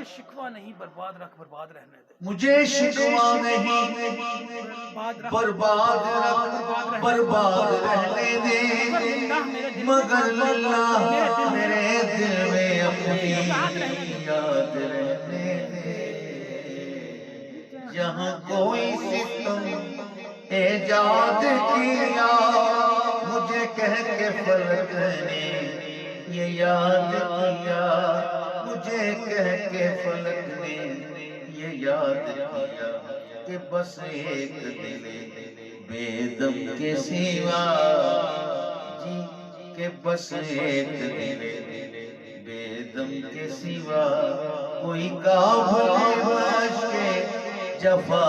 مجھے شکوہ نہیں برباد رکھ برباد رہنے دے، مجھے شکوہ نہیں برباد رکھ برباد رہنے دے، مگر اللہ میرے دل میں اپنی یاد رہنے دے۔ جہاں کوئی ستم ایجاد کیا مجھے کہہ کے فلک نے یہ یاد کیا، مجھے کہہ کے فلک نے یہ یاد کیا کہ بس ایک دل بے دم کے سوا، جی کہ بس ایک دل بے دم کے سوا کوئی قابل عشق جفا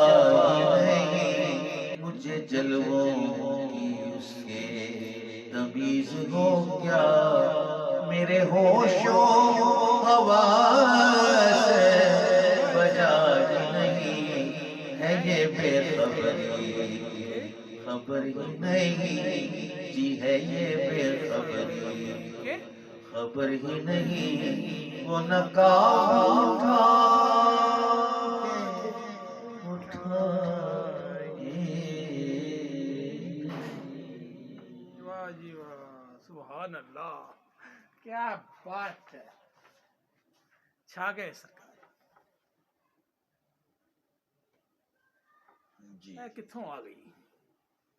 ہی نہیں۔ مجھے جلووں کی اس کے تمیز ہو کیا، میرے ہوش و حواس بجا ہی نہیں ہے، یہ بے خبری خبر ہی نہیں، جی ہے یہ بے خبری خبر ہی نہیں۔ وہ نقاب اٹھا واہ جی واہ، سبحان اللہ، کیا بات ہے، چھا گئے سرکار۔ جی کتھوں آ گئی؟